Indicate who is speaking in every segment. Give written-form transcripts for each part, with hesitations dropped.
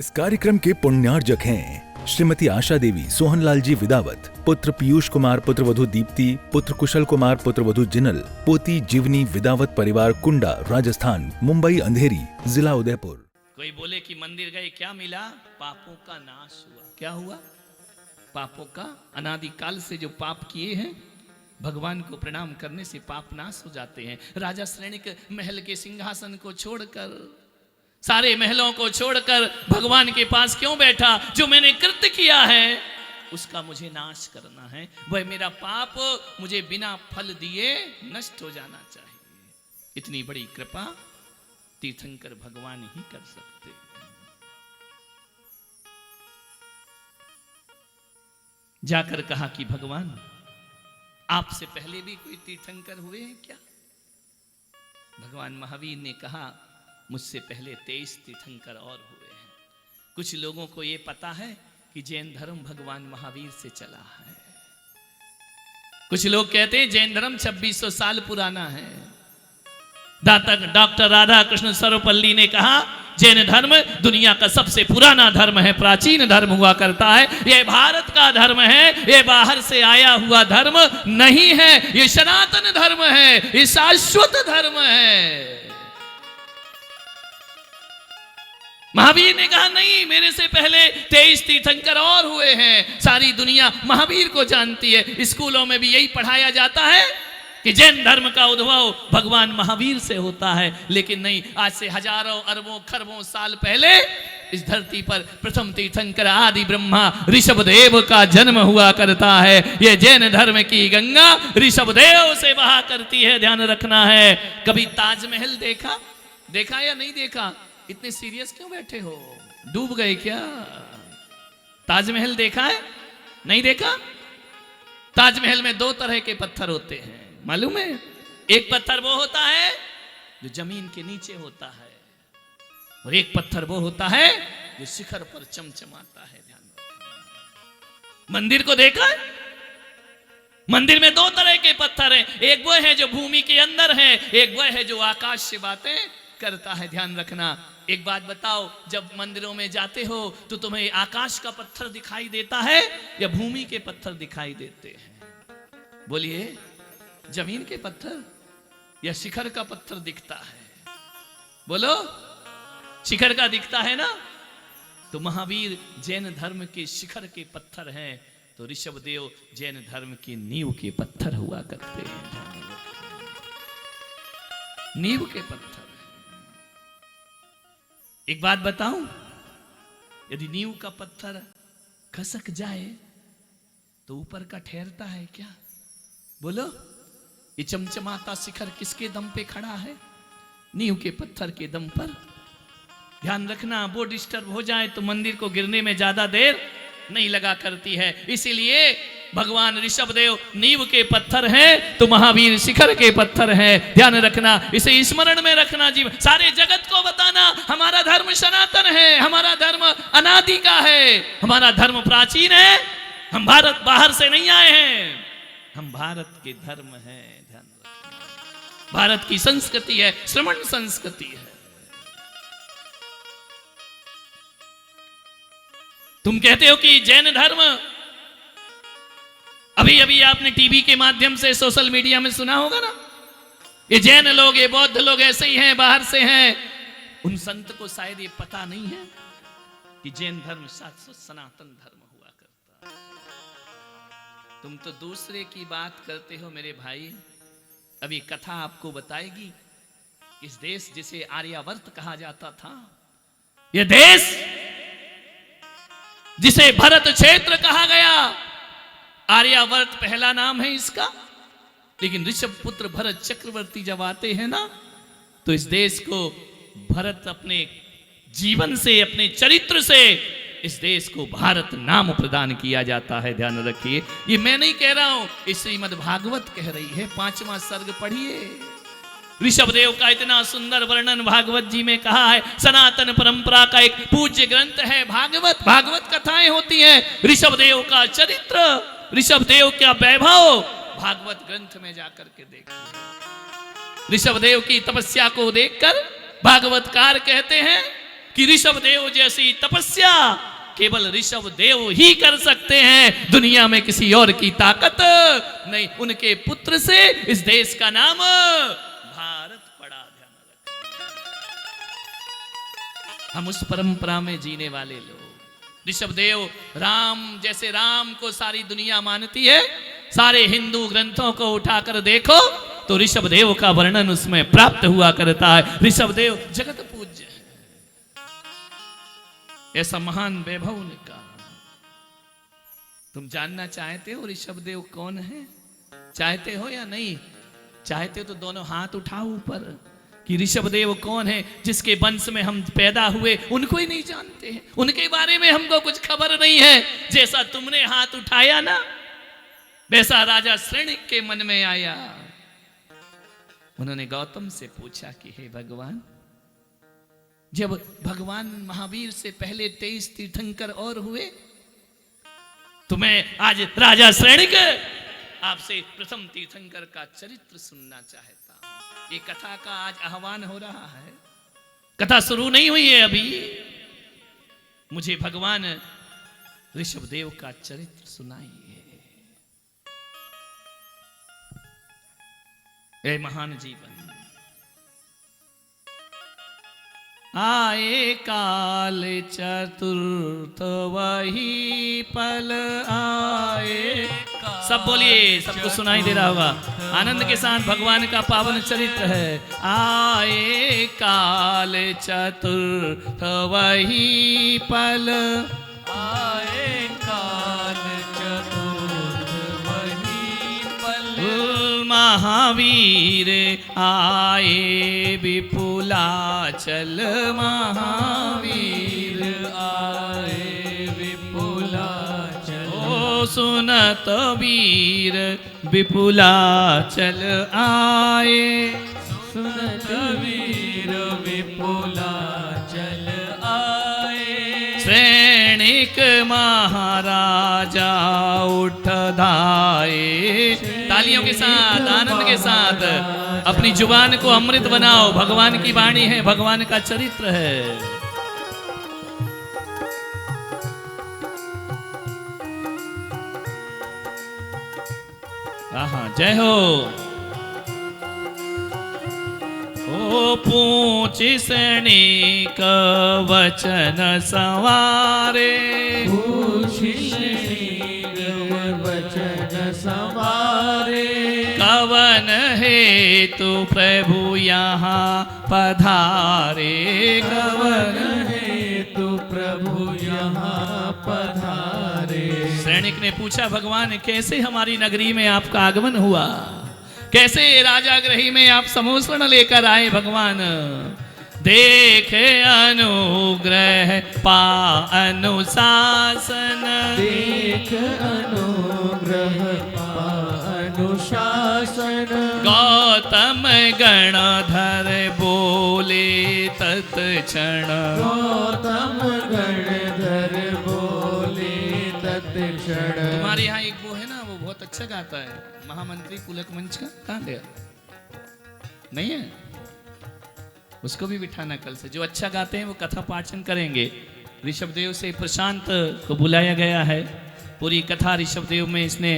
Speaker 1: इस कार्यक्रम के पुण्यार्जक हैं श्रीमती आशा देवी, सोहनलाल जी विदावत, पुत्र पीयूष कुमार, पुत्रवधू दीप्ति, पुत्र कुशल कुमार, पुत्रवधू जिनल, पोती जीवनी विदावत, परिवार कुंडा, राजस्थान, मुंबई अंधेरी, जिला उदयपुर।
Speaker 2: कोई बोले कि मंदिर गए क्या मिला? पापों का नाश हुआ। क्या हुआ? पापों का। अनादिकाल से जो पाप किए हैं, भगवान को प्रणाम करने से पाप नाश हो जाते हैं। राजा श्रेणिक महल के सिंहासन को छोड़कर, सारे महलों को छोड़कर भगवान के पास क्यों बैठा? जो मैंने कृत्य किया है उसका मुझे नाश करना है। वह मेरा पाप मुझे बिना फल दिए नष्ट हो जाना चाहिए। इतनी बड़ी कृपा तीर्थंकर भगवान ही कर सकते हैं। जाकर कहा कि भगवान, आपसे पहले भी कोई तीर्थंकर हुए हैं क्या? भगवान महावीर ने कहा, मुझसे पहले 23 तीर्थंकर और हुए हैं। कुछ लोगों को यह पता है कि जैन धर्म भगवान महावीर से चला है। कुछ लोग कहते हैं जैन धर्म 2600 साल पुराना है। डॉक्टर राधा कृष्ण सर्वपल्ली ने कहा, जैन धर्म दुनिया का सबसे पुराना धर्म है, प्राचीन धर्म हुआ करता है। यह भारत का धर्म है, यह बाहर से आया हुआ धर्म नहीं है। यह सनातन धर्म है, यह शाश्वत धर्म है। महावीर ने कहा, नहीं, मेरे से पहले 23 तीर्थंकर और हुए हैं। सारी दुनिया महावीर को जानती है। स्कूलों में भी यही पढ़ाया जाता है कि जैन धर्म का उद्भव भगवान महावीर से होता है। लेकिन नहीं, आज से हजारों अरबों खरबों साल पहले इस धरती पर प्रथम तीर्थंकर आदि ब्रह्मा ऋषभदेव का जन्म हुआ करता है। यह जैन धर्म की गंगा ऋषभदेव से बहा करती है, ध्यान रखना है। कभी ताजमहल देखा या नहीं देखा? इतने सीरियस क्यों बैठे हो? डूब गए क्या? ताजमहल देखा है? नहीं देखा? ताजमहल में 2 तरह के पत्थर होते हैं, मालूम है? एक पत्थर वो होता है जो जमीन के नीचे होता है, और एक पत्थर वो होता है जो शिखर पर चमचमाता है। ध्यान रखना। मंदिर को देखा है? मंदिर में 2 तरह के पत्थर हैं। एक वो है जो भूमि के अंदर है, एक वो है जो आकाश से बातें करता है। ध्यान रखना। एक बात बताओ, जब मंदिरों में जाते हो तो तुम्हें आकाश का पत्थर दिखाई देता है या भूमि के पत्थर दिखाई देते हैं? बोलिए, जमीन के पत्थर या शिखर का पत्थर दिखता है? बोलो, शिखर का दिखता है ना? तो महावीर जैन धर्म के शिखर के पत्थर हैं, तो ऋषभदेव जैन धर्म के नींव के पत्थर हुआ करते हैं। नींव के पत्थर। एक बात बताऊं, यदि नींव का पत्थर खसक जाए तो ऊपर का ठहरता है क्या? बोलो, ये चमचमाता शिखर किसके दम पे खड़ा है? नींव के पत्थर के दम पर। ध्यान रखना, वो डिस्टर्ब हो जाए तो मंदिर को गिरने में ज्यादा देर नहीं लगा करती है। इसीलिए भगवान ऋषभदेव नींव के पत्थर हैं तो महावीर शिखर के पत्थर हैं। ध्यान रखना, इसे स्मरण में रखना। जीवन सारे जगत को बताना, हमारा धर्म सनातन है, हमारा धर्म अनादि का है, हमारा धर्म प्राचीन है। हम भारत बाहर से नहीं आए हैं, हम भारत के धर्म हैं। ध्यान रखना, भारत की संस्कृति है, श्रमण संस्कृति है। तुम कहते हो कि जैन धर्म, अभी अभी आपने टीवी के माध्यम से, सोशल मीडिया में सुना होगा ना, ये जैन लोग, ये बौद्ध लोग ऐसे ही हैं, बाहर से हैं। उन संत को शायद ये पता नहीं है कि जैन धर्म सनातन धर्म हुआ करता है। तुम तो दूसरे की बात करते हो मेरे भाई। अभी कथा आपको बताएगी, इस देश जिसे आर्यावर्त कहा जाता था, यह देश जिसे भरत क्षेत्र कहा गया, आर्यावर्त पहला नाम है इसका। लेकिन ऋषभ पुत्र भरत चक्रवर्ती जब आते हैं ना, तो इस देश को भरत अपने जीवन से, अपने चरित्र से इस देश को भारत नाम प्रदान किया जाता है। ध्यान रखिए, ये मैं नहीं कह रहा हूं, इस श्रीमद् भागवत कह रही है। 5वां सर्ग पढ़िए। ऋषभदेव का इतना सुंदर वर्णन भागवत जी में कहा है। सनातन परंपरा का एक पूज्य ग्रंथ है भागवत। भागवत कथाएं होती हैं। ऋषभदेव का चरित्र, ऋषभदेव का वैभव भागवत ग्रंथ में जाकर के देखिए। ऋषभदेव की तपस्या को देखकर भागवतकार कहते हैं कि ऋषभ देव जैसी तपस्या केवल ऋषभ देव ही कर सकते हैं, दुनिया में किसी और की ताकत नहीं। उनके पुत्र से इस देश का नाम भारत पड़ा। ध्यान रखना, हम उस परंपरा में जीने वाले लोग। ऋषभ देव राम, जैसे राम को सारी दुनिया मानती है, सारे हिंदू ग्रंथों को उठाकर देखो तो ऋषभ देव का वर्णन उसमें प्राप्त हुआ करता है। ऋषभ देव जगत पूज्य है, ऐसा महान वैभव उनका। तुम जानना चाहते हो ऋषभ देव कौन है? चाहते हो या नहीं? चाहते हो तो दोनों हाथ उठाओ ऊपर कि ऋषभ देव कौन है। जिसके वंश में हम पैदा हुए उनको ही नहीं जानते हैं, उनके बारे में हमको कुछ खबर नहीं है। जैसा तुमने हाथ उठाया ना, वैसा राजा श्रेणिक के मन में आया। उन्होंने गौतम से पूछा कि हे भगवान, जब भगवान महावीर से पहले 23 तीर्थंकर और हुए, तो मैं आज राजा श्रेणिक आपसे प्रथम तीर्थंकर का चरित्र सुनना चाहता हूं। ये कथा का आज आह्वान हो रहा है, कथा शुरू नहीं हुई है अभी। मुझे भगवान ऋषभ देव का चरित्र सुनाइए। ए महान जीवन, आए काल चतुर्थ वही पल आए। सब बोलिए, सबको सुनाई दे रहा होगा। आनंद के साथ भगवान का पावन चरित्र है। आए काल चतुर्थ वही पल,
Speaker 3: आए काल चतुर्थ वही पल,
Speaker 2: महावीर आए विपुलाचल, महावीर
Speaker 3: आए विपुलाचल।
Speaker 2: ओ सुनत वीर विपुलाचल आए,
Speaker 3: सुनत वीर विपुलाचल आए।
Speaker 2: श्रेणिक महाराजा उठ धाए। तालियों के साथ, आनंद के साथ अपनी जुबान को अमृत बनाओ। भगवान की वाणी है, भगवान का चरित्र है। आहा, जय हो। ओ पूछ सैनिक वचन संवारे,
Speaker 3: वचन संवारे।
Speaker 2: कवन हेतु प्रभु यहाँ पधारे,
Speaker 3: कवन हेतु प्रभु यहाँ पधारे।
Speaker 2: सैनिक ने पूछा, भगवान कैसे हमारी नगरी में आपका आगमन हुआ, कैसे राजागृही में आप समोषण लेकर आए भगवान। देख अनुग्रह पा अनुशासन,
Speaker 3: देख अनुग्रह पा अनुशासन।
Speaker 2: गौतम गणधर बोले तत्क्षण,
Speaker 3: गौतम गणधर बोले तत्क्षण।
Speaker 2: तुम्हारे यहाँ एक वो है ना, वो बहुत अच्छा गाता है, महामंत्री पुलक मंच का, कहाँ गया? नहीं है? उसको भी बिठाना कल से। जो अच्छा गाते हैं वो कथा पाठन करेंगे। ऋषभ देव से प्रशांत को बुलाया गया है। पूरी कथा ऋषभ देव में इसने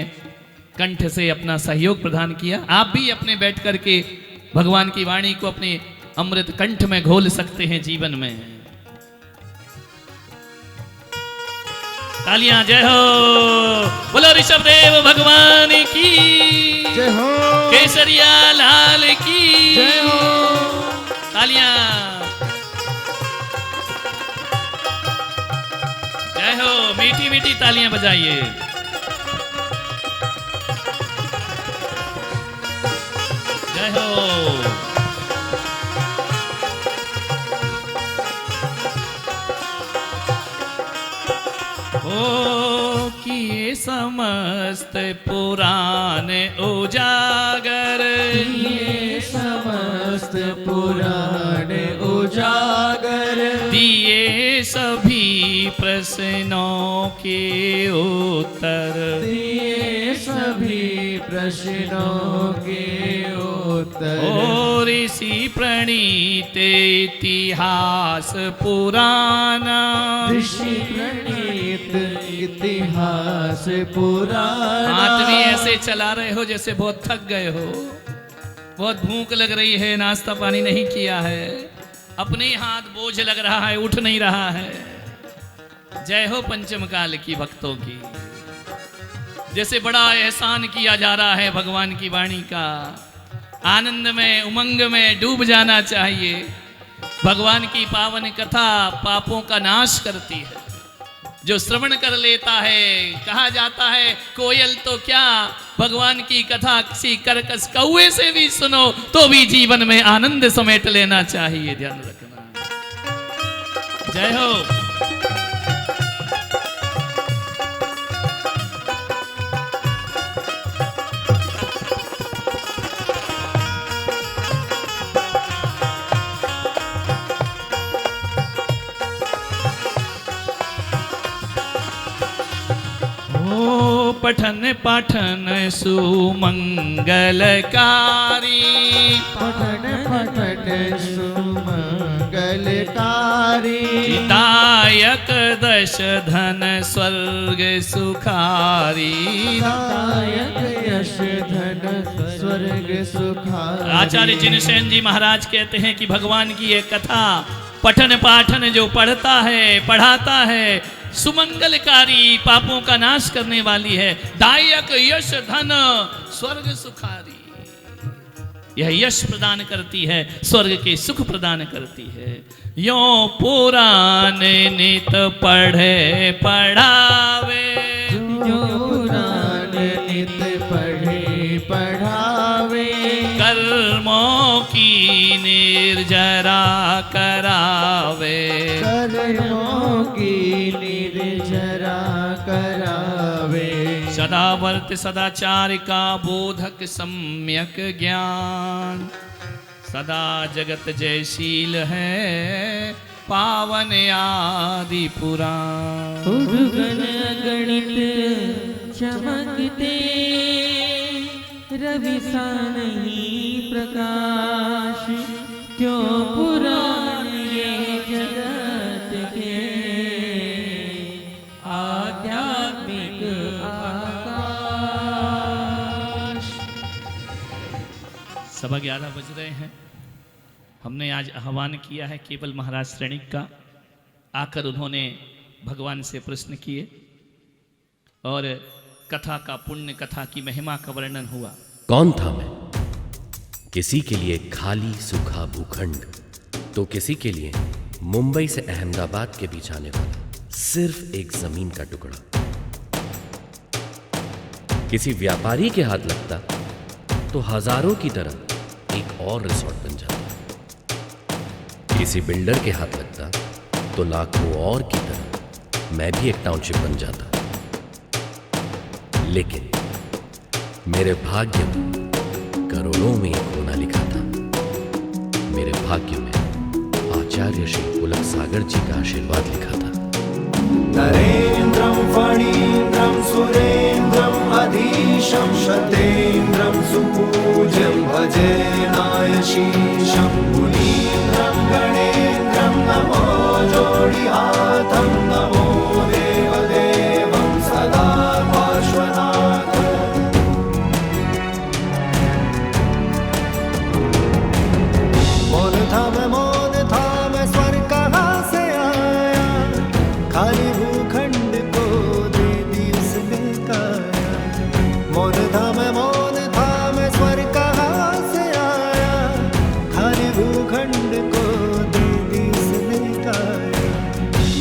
Speaker 2: कंठ से अपना सहयोग प्रदान किया। आप भी अपने बैठ करके भगवान की वाणी को अपने अमृत कंठ में घोल सकते हैं जीवन में। तालियां, जय हो। बोलो ऋषभ देव भगवान की
Speaker 3: जय हो,
Speaker 2: केसरिया लाल की
Speaker 3: जय हो।
Speaker 2: तालियां, जय हो। मीठी मीठी तालियां बजाइए। जय हो। ओ किए समस्त पुराण उजागर,
Speaker 3: ये समस्त पुराण उजागर।
Speaker 2: दिए सभी प्रश्नों के उत्तर,
Speaker 3: दिए सभी सभी प्रश्नों के उत्तर।
Speaker 2: ओ ऋषि प्रणीत इतिहास पुराना,
Speaker 3: ऋषि प्रणीत इतिहास पुराना।
Speaker 2: हाथ भी ऐसे चला रहे हो जैसे बहुत थक गए हो, बहुत भूख लग रही है, नाश्ता पानी नहीं किया है, अपने ही हाथ बोझ लग रहा है, उठ नहीं रहा है। जय हो पंचम काल की भक्तों की। जैसे बड़ा एहसान किया जा रहा है भगवान की वाणी का, आनंद में उमंग में डूब जाना चाहिए। भगवान की पावन कथा पापों का नाश करती है। जो श्रवण कर लेता है, कहा जाता है कोयल तो क्या, भगवान की कथा किसी करकस कौवे से भी सुनो तो भी जीवन में आनंद समेट लेना चाहिए, ध्यान रखना। जय हो। पठन पाठन सुमंगलकारी,
Speaker 3: पठन पठन सुमंगलकारी।
Speaker 2: दायक दश धन स्वर्ग सुखारी,
Speaker 3: दायक यश धन स्वर्ग सुखारी।
Speaker 2: आचार्य जिनसेन जी महाराज कहते हैं कि भगवान की ये कथा पठन पाठन जो पढ़ता है पढ़ाता है, सुमंगलकारी पापों का नाश करने वाली है। दायक यश धन स्वर्ग सुखारी, यह यश प्रदान करती है, स्वर्ग के सुख प्रदान करती है। यो पुराण नित पढ़े पढ़ावे,
Speaker 3: जो पुराण नित पढ़े पढ़ावे।
Speaker 2: कर्मों की निर्जरा करावे,
Speaker 3: कर्मों की निर्जरा करावे।
Speaker 2: सदावर्त सदाचार का बोधक सम्यक ज्ञान, सदा जगत जयशील है पावन आदि पुराण।
Speaker 3: उद्गण गणित चमकते, रवि सा नहीं प्रकाश। क्यों पुराण ये जगत के आध्यात्मिक आकाश।
Speaker 2: सवा 11 बज रहे हैं। हमने आज आह्वान किया है केवल महाराज श्रेणिक का। आकर उन्होंने भगवान से प्रश्न किए और कथा का पुण्य, कथा की महिमा का वर्णन हुआ।
Speaker 4: कौन था मैं? किसी के लिए खाली सूखा भूखंड, तो किसी के लिए मुंबई से अहमदाबाद के बीच आने वाला सिर्फ एक जमीन का टुकड़ा। किसी व्यापारी के हाथ लगता तो हजारों की तरह एक और रिसोर्ट बन जाता। किसी बिल्डर के हाथ लगता तो लाखों और की तरह मैं भी एक टाउनशिप बन जाता। लेकिन मेरे भाग्य में करोड़ों में एक होना लिखा था। मेरे भाग्य में आचार्य श्री पुलक सागर जी का आशीर्वाद लिखा था।
Speaker 5: नरेन्द्रं फणीन्द्रं सुरेन्द्रं अधीशं शतेन्द्रं सुपूज्यं भजे नायशीशं। मुनीन्द्रं गणेन्द्रं नमो जोडिहातं, नमो देवदेवं सदा पार्श्वनाथम्। मौन था मैं स्वर्ग कहाँ से आया, खाली भूखंड को दे दी उसने काया। मौन था मैं स्वर्ग कहाँ से आया, खाली भूखंड को दे दी उसने काया।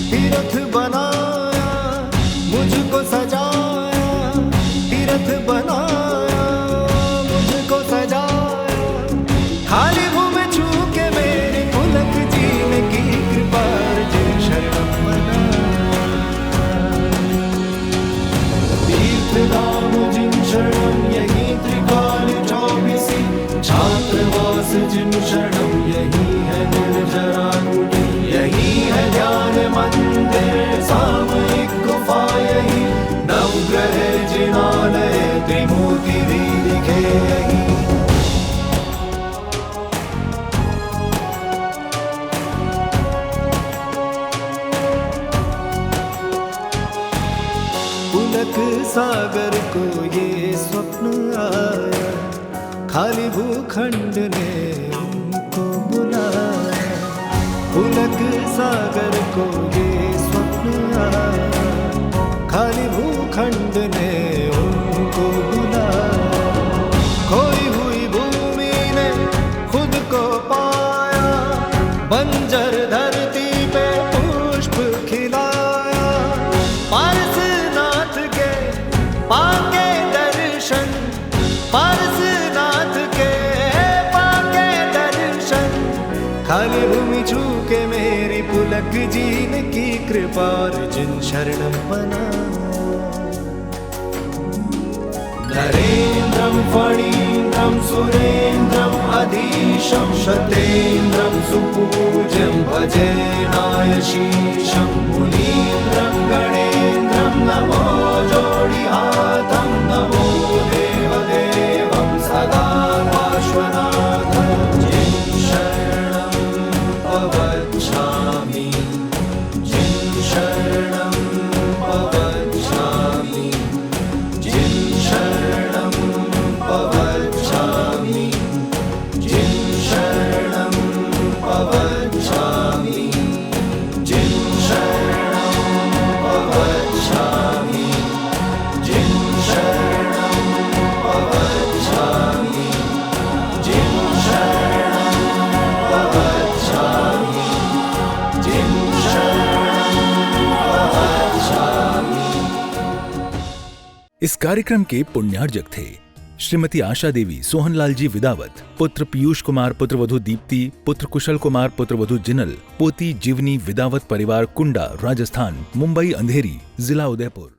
Speaker 5: तीर्थ बनाया मुझको सजाया, तीर्थ बनाया मुझको सजाया। खाली भूमि शरणं यही त्रिकाल चौबीसी, छात्रवास जिन शरणं यही है निर्जरा कुटी। यही है ध्यान मंदिर सामयिक गुफा, यही नवग्रह जिनालय त्रिमूर्ति गिरी लिखे यही। पुलक सागर को ये स्वप्न आया, खाली भूखंड ने उनको बुलाया। पुलक सागर को ये स्वप्न आया, खाली भूखंड ने उनको बुलाया। खोई हुई भूमि ने खुद को पाया, बंजर धरती पे पुष्प खिलाया। पारसनाथ के पाके दर्शन, पारसनाथ के पाके दर्शन। खाली भूमि छू के मेरी पुलक जीन की कृपा और जिन शरणम बना। नरेन्द्रं फणीन्द्रं सुरेन्द्रं अधीशं शतेन्द्रं सुपूज्यं भजे नायशीशं। मुनीन्द्रं गणेन्द्रं नमो जोडिहातं, नमो देवदेवं सदा पार्श्वनाथं। जिन शरणं पवच्छामि, जिन शरणं पवच्छामि, जिन शरणं पवच्छामि, जिन शरणं पवच्छामि, जिन शरणं पवच्छामि, जिन शरणं पवच्छामि, जिन शरणं पवच्छामि, जिन शरणं पवच्छामि।
Speaker 1: इस कार्यक्रम के पुण्यार्जक थे श्रीमती आशा देवी सोहनलाल जी विदावत, पुत्र पीयूष कुमार, पुत्रवधू दीप्ति, पुत्र कुशल कुमार, पुत्रवधू जिनल, पोती जीवनी विदावत परिवार, कुंडा, राजस्थान, मुंबई अंधेरी, जिला उदयपुर।